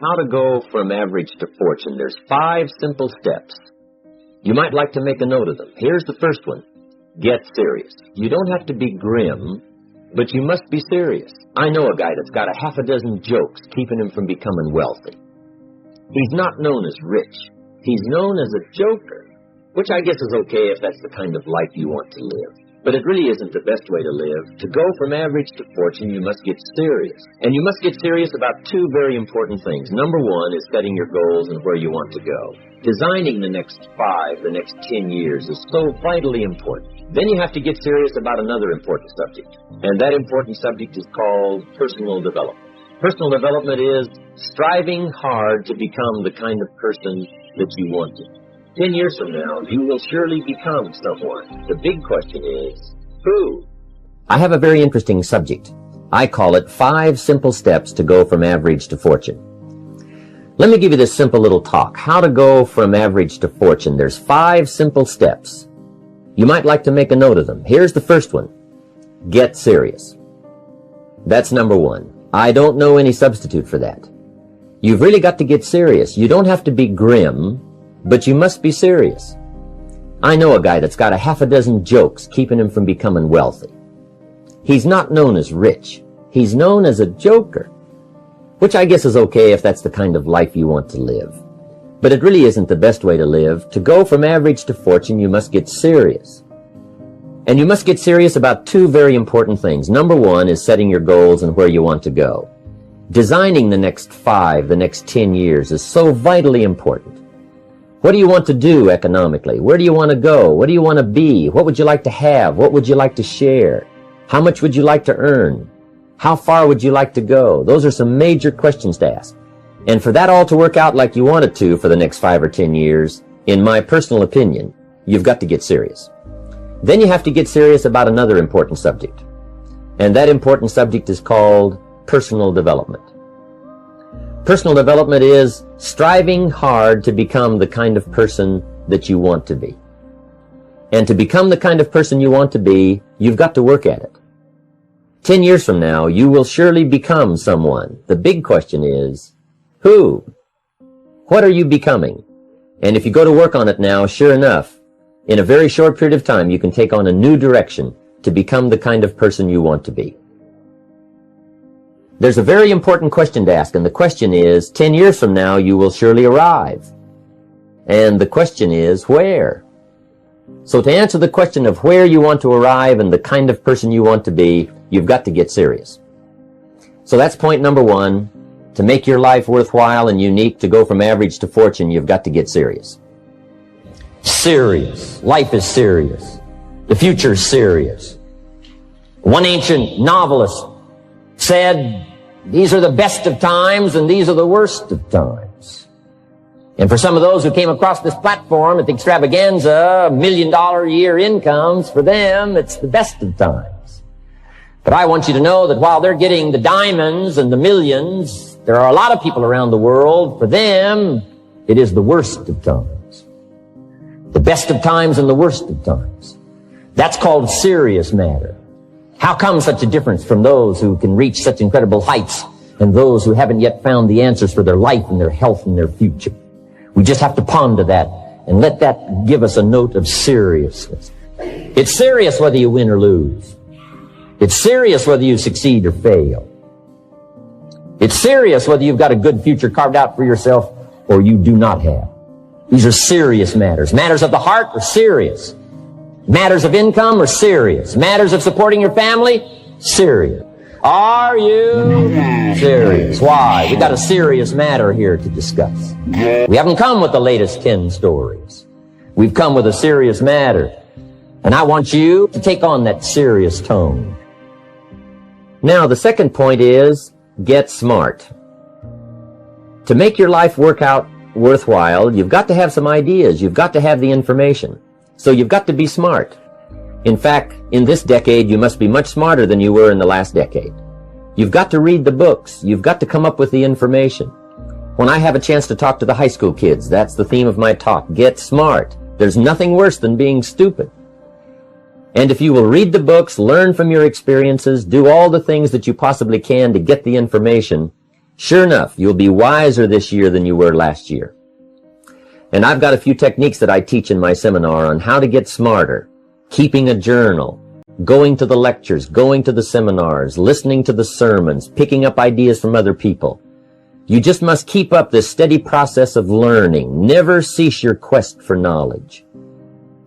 How to go from average to fortune. There's 5 simple steps. You might like to make a note of them. Here's the first one. Get serious. You don't have to be grim, but you must be serious. I know a guy that's got a half a dozen jokes keeping him from becoming wealthy. He's not known as rich. He's known as a joker, which I guess is okay if that's the kind of life you want to live. But it really isn't the best way to live. To go from average to fortune, you must get serious. And you must get serious about 2 very important things. Number 1 is setting your goals and where you want to go. Designing the next 5, the next 10 years is so vitally important. Then you have to get serious about another important subject. And that important subject is called personal development. Personal development is striving hard to become the kind of person that you want to be. 10 years from now, you will surely become someone. The big question is, who? I have a very interesting subject. I call it 5 simple steps to go from average to fortune. Let me give you this simple little talk. How to go from average to fortune. There's 5 simple steps. You might like to make a note of them. Here's the first one. Get serious. That's number 1. I don't know any substitute for that. You've really got to get serious. You don't have to be grim, but you must be serious. I know a guy that's got a half a dozen jokes keeping him from becoming wealthy. He's not known as rich. He's known as a joker, which I guess is okay if that's the kind of life you want to live. But it really isn't the best way to live. To go from average to fortune, you must get serious. And you must get serious about 2 very important things. Number 1 is setting your goals and where you want to go. Designing the next 5, the next 10 years is so vitally important. What do you want to do economically? Where do you want to go? What do you want to be? What would you like to have? What would you like to share? How much would you like to earn? How far would you like to go? Those are some major questions to ask. And for that all to work out like you want it to for the next 5 or 10 years, in my personal opinion, you've got to get serious. Then you have to get serious about another important subject. And that important subject is called personal development. Personal development is striving hard to become the kind of person that you want to be. And to become the kind of person you want to be, you've got to work at it. 10 years from now, you will surely become someone. The big question is, who? What are you becoming? And if you go to work on it now, sure enough, in a very short period of time, you can take on a new direction to become the kind of person you want to be. There's a very important question to ask, and the question is, 10 years from now, you will surely arrive. And the question is, where? So to answer the question of where you want to arrive and the kind of person you want to be, you've got to get serious. So that's point number 1. To make your life worthwhile and unique, to go from average to fortune, you've got to get serious. Serious. Life is serious. The future is serious. One ancient novelist said, these are the best of times and these are the worst of times. And for some of those who came across this platform at the extravaganza, $1 million a year incomes, for them, it's the best of times. But I want you to know that while they're getting the diamonds and the millions, there are a lot of people around the world, for them, it is the worst of times. The best of times and the worst of times. That's called serious matter. How come such a difference from those who can reach such incredible heights and those who haven't yet found the answers for their life and their health and their future? We just have to ponder that and let that give us a note of seriousness. It's serious whether you win or lose. It's serious whether you succeed or fail. It's serious whether you've got a good future carved out for yourself or you do not have. These are serious matters. Matters of the heart are serious. Matters of income are serious. Matters of supporting your family, serious. Are you serious? Why? We got a serious matter here to discuss. We haven't come with the latest 10 stories. We've come with a serious matter. And I want you to take on that serious tone. Now, the second point is, get smart. To make your life work out worthwhile, you've got to have some ideas. You've got to have the information. So you've got to be smart. In fact, in this decade, you must be much smarter than you were in the last decade. You've got to read the books. You've got to come up with the information. When I have a chance to talk to the high school kids, that's the theme of my talk. Get smart. There's nothing worse than being stupid. And if you will read the books, learn from your experiences, do all the things that you possibly can to get the information, Sure enough, you'll be wiser this year than you were last year. And I've got a few techniques that I teach in my seminar on how to get smarter, keeping a journal, going to the lectures, going to the seminars, listening to the sermons, picking up ideas from other people. You just must keep up this steady process of learning. Never cease your quest for knowledge.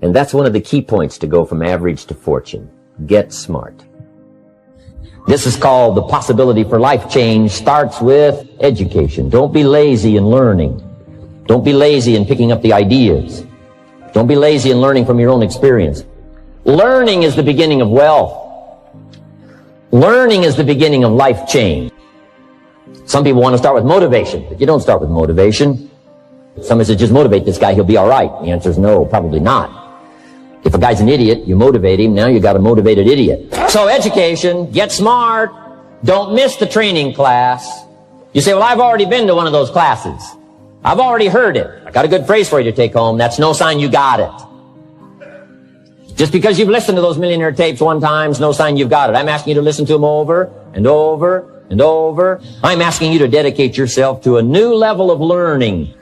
And that's one of the key points to go from average to fortune. Get smart. This is called the possibility for life change starts with education. Don't be lazy in learning. Don't be lazy in picking up the ideas. Don't be lazy in learning from your own experience. Learning is the beginning of wealth. Learning is the beginning of life change. Some people want to start with motivation, but you don't start with motivation. Somebody says, just motivate this guy, he'll be all right. The answer is no, probably not. If a guy's an idiot, you motivate him, now you got a motivated idiot. So education, get smart. Don't miss the training class. You say, well, I've already been to one of those classes. I've already heard it. I got a good phrase for you to take home. That's no sign you got it. Just because you've listened to those millionaire tapes one time is no sign you've got it. I'm asking you to listen to them over and over and over. I'm asking you to dedicate yourself to a new level of learning.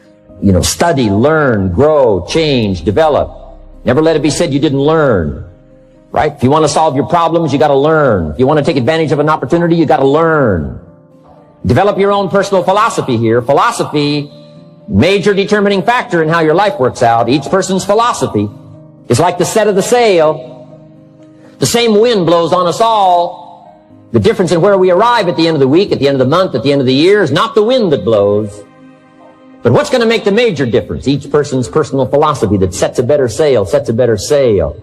Study, learn, grow, change, develop. Never let it be said you didn't learn, right? If you want to solve your problems, you got to learn. If you want to take advantage of an opportunity, you got to learn. Develop your own personal philosophy here. Philosophy, major determining factor in how your life works out. Each person's philosophy is like the set of the sail. The same wind blows on us all. The difference in where we arrive at the end of the week, at the end of the month, at the end of the year is not the wind that blows. But what's going to make the major difference? Each person's personal philosophy that sets a better sail, sets a better sail.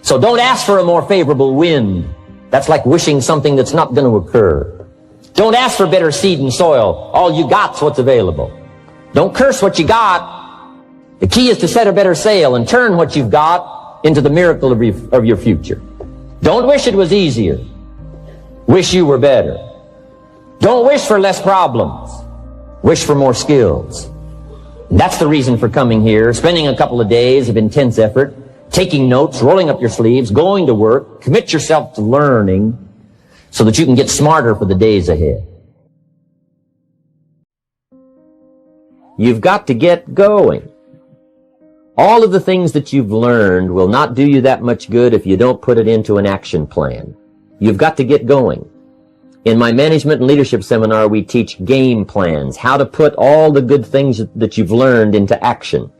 So don't ask for a more favorable wind. That's like wishing something that's not going to occur. Don't ask for better seed and soil. All you got's what's available. Don't curse what you got. The key is to set a better sail and turn what you've got into the miracle of your future. Don't wish it was easier. Wish you were better. Don't wish for less problems. Wish for more skills. And that's the reason for coming here, spending a couple of days of intense effort, taking notes, rolling up your sleeves, going to work, commit yourself to learning so that you can get smarter for the days ahead. You've got to get going. All of the things that you've learned will not do you that much good if you don't put it into an action plan. You've got to get going. In my management and leadership seminar, we teach game plans, how to put all the good things that you've learned into action.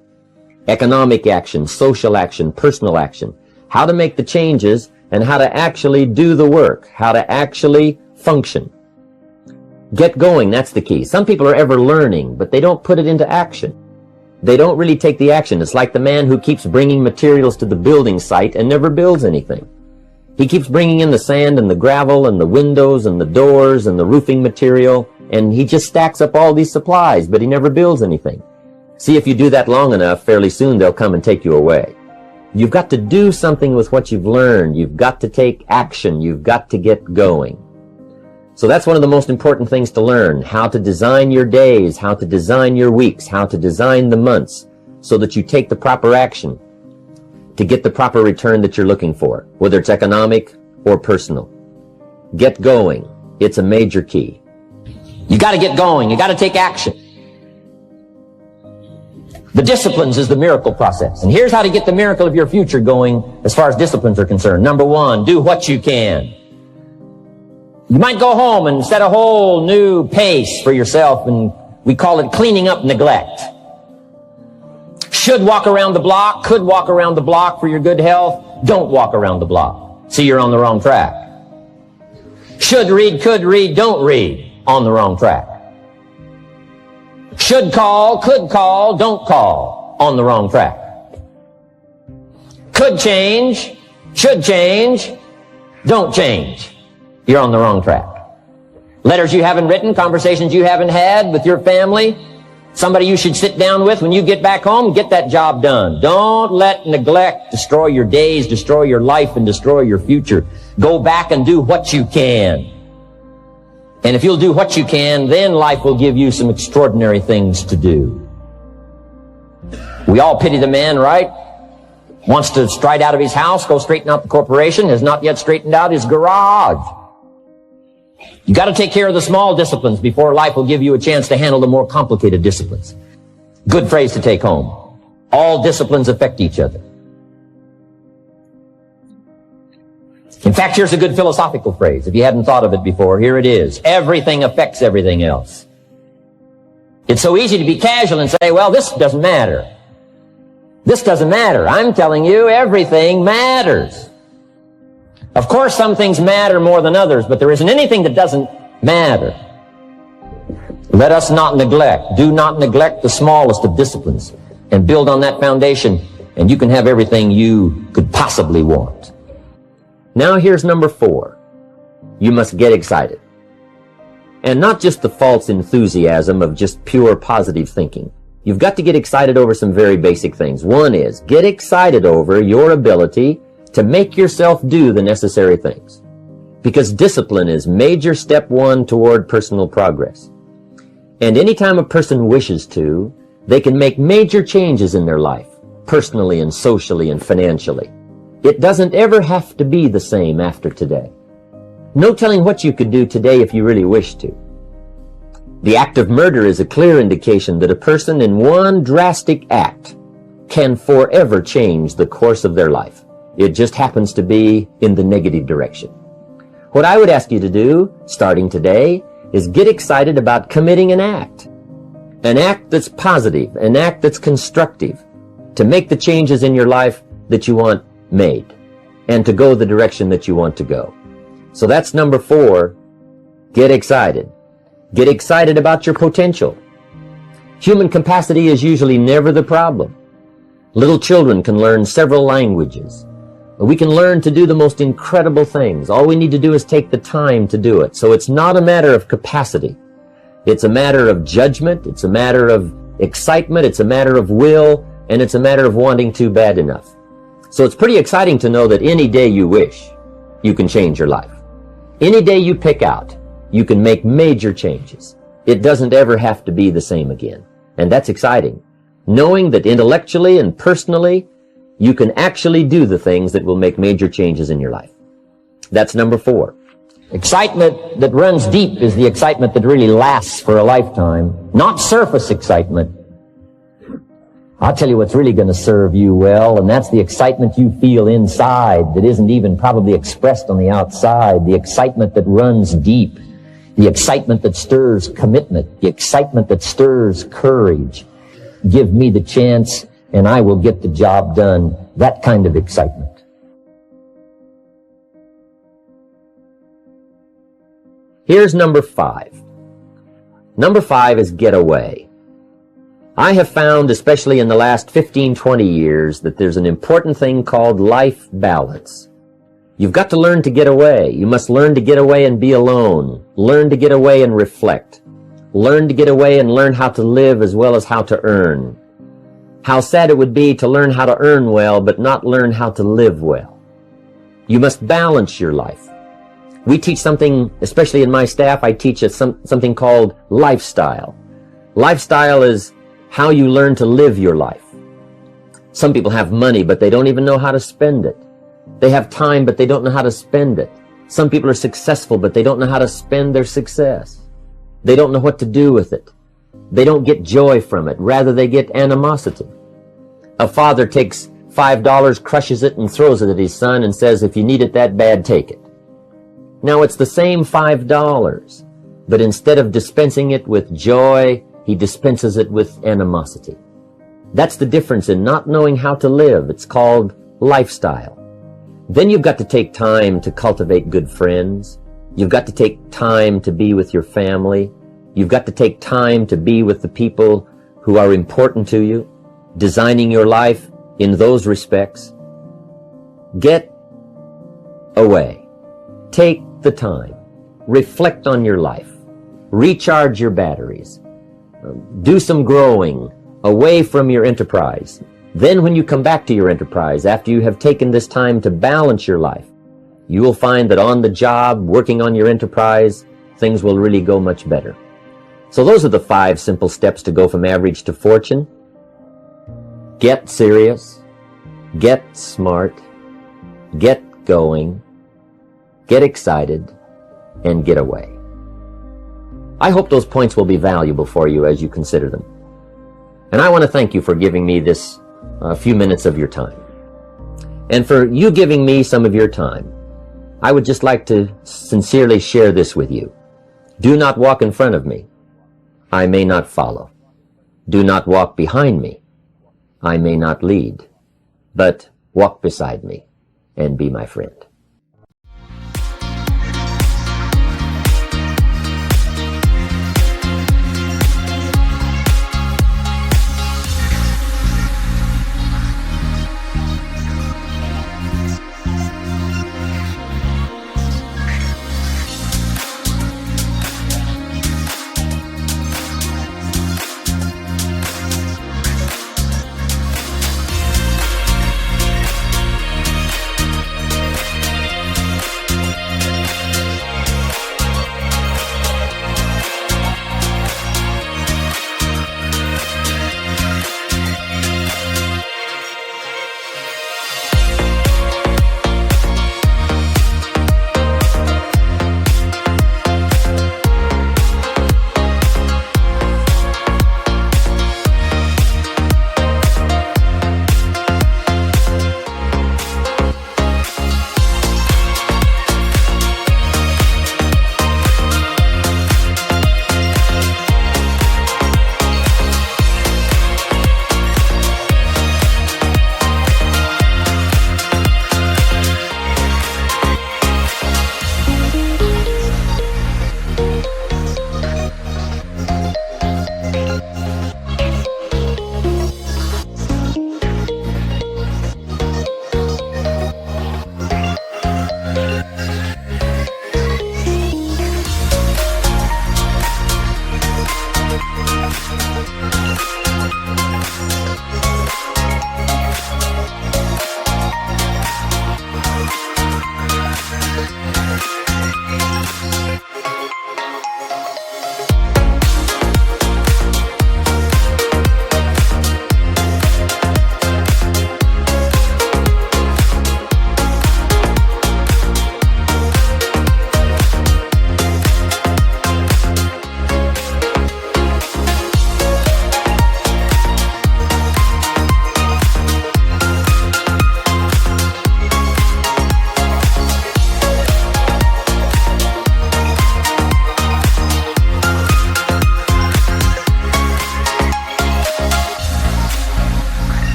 Economic action, social action, personal action. How to make the changes and how to actually do the work, how to actually function. Get going, that's the key. Some people are ever learning, but they don't put it into action. They don't really take the action. It's like the man who keeps bringing materials to the building site and never builds anything. He keeps bringing in the sand and the gravel and the windows and the doors and the roofing material, and he just stacks up all these supplies, but he never builds anything. See, if you do that long enough, fairly soon they'll come and take you away. You've got to do something with what you've learned. You've got to take action. You've got to get going. So that's one of the most important things to learn, how to design your days, how to design your weeks, how to design the months, so that you take the proper action to get the proper return that you're looking for, whether it's economic or personal. Get going. It's a major key. You got to get going. You got to take action. The disciplines is the miracle process. And here's how to get the miracle of your future going as far as disciplines are concerned. Number one, do what you can. You might go home and set a whole new pace for yourself, and we call it cleaning up neglect. Should walk around the block, could walk around the block for your good health. Don't walk around the block. See, you're on the wrong track. Should read, could read, don't read. On the wrong track. Should call, could call, don't call. On the wrong track. Could change, should change, don't change. You're on the wrong track. Letters you haven't written, conversations you haven't had with your family, somebody you should sit down with when you get back home, get that job done. Don't let neglect destroy your days, destroy your life, and destroy your future. Go back and do what you can. And if you'll do what you can, then life will give you some extraordinary things to do. We all pity the man, right? Wants to stride out of his house, go straighten out the corporation, has not yet straightened out his garage. You got to take care of the small disciplines before life will give you a chance to handle the more complicated disciplines. Good phrase to take home. All disciplines affect each other. In fact, here's a good philosophical phrase. If you hadn't thought of it before, here it is. Everything affects everything else. It's so easy to be casual and say, well, this doesn't matter. This doesn't matter. I'm telling you, everything matters. Of course, some things matter more than others, but there isn't anything that doesn't matter. Let us not neglect. Do not neglect the smallest of disciplines, and build on that foundation, and you can have everything you could possibly want. Now here's number 4. You must get excited. And not just the false enthusiasm of just pure positive thinking. You've got to get excited over some very basic things. One is, get excited over your ability to make yourself do the necessary things. Because discipline is major step 1 toward personal progress. And anytime a person wishes to, they can make major changes in their life, personally and socially and financially. It doesn't ever have to be the same after today. No telling what you could do today if you really wish to. The act of murder is a clear indication that a person in one drastic act can forever change the course of their life. It just happens to be in the negative direction. What I would ask you to do, starting today, is get excited about committing an act that's positive, an act that's constructive, to make the changes in your life that you want made, and to go the direction that you want to go. So that's number 4, get excited. Get excited about your potential. Human capacity is usually never the problem. Little children can learn several languages. We can learn to do the most incredible things. All we need to do is take the time to do it. So it's not a matter of capacity. It's a matter of judgment. It's a matter of excitement. It's a matter of will. And it's a matter of wanting to bad enough. So it's pretty exciting to know that any day you wish, you can change your life. Any day you pick out, you can make major changes. It doesn't ever have to be the same again. And that's exciting. Knowing that intellectually and personally, you can actually do the things that will make major changes in your life. That's number 4. Excitement that runs deep is the excitement that really lasts for a lifetime, not surface excitement. I'll tell you what's really going to serve you well, and that's the excitement you feel inside that isn't even probably expressed on the outside, the excitement that runs deep, the excitement that stirs commitment, the excitement that stirs courage. Give me the chance, and I will get the job done. That kind of excitement. Here's number 5. Number 5 is get away. I have found, especially in the last 15, 20 years, that there's an important thing called life balance. You've got to learn to get away. You must learn to get away and be alone. Learn to get away and reflect. Learn to get away and learn how to live as well as how to earn. How sad it would be to learn how to earn well, but not learn how to live well. You must balance your life. We teach something, especially in my staff, I teach something called lifestyle. Lifestyle is how you learn to live your life. Some people have money, but they don't even know how to spend it. They have time, but they don't know how to spend it. Some people are successful, but they don't know how to spend their success. They don't know what to do with it. They don't get joy from it. Rather, they get animosity. A father takes $5, crushes it, and throws it at his son and says, if you need it that bad, take it. Now, it's the same $5, but instead of dispensing it with joy, he dispenses it with animosity. That's the difference in not knowing how to live. It's called lifestyle. Then you've got to take time to cultivate good friends. You've got to take time to be with your family. You've got to take time to be with the people who are important to you, designing your life in those respects. Get away. Take the time. Reflect on your life. Recharge your batteries. Do some growing away from your enterprise. Then when you come back to your enterprise, after you have taken this time to balance your life, you will find that on the job, working on your enterprise, things will really go much better. So those are the 5 simple steps to go from average to fortune. Get serious. Get smart. Get going. Get excited. and get away. I hope those points will be valuable for you as you consider them. And I want to thank you for giving me this few minutes of your time. And for you giving me some of your time, I would just like to sincerely share this with you. Do not walk in front of me. I may not follow. Do not walk behind me. I may not lead. But walk beside me and be my friend.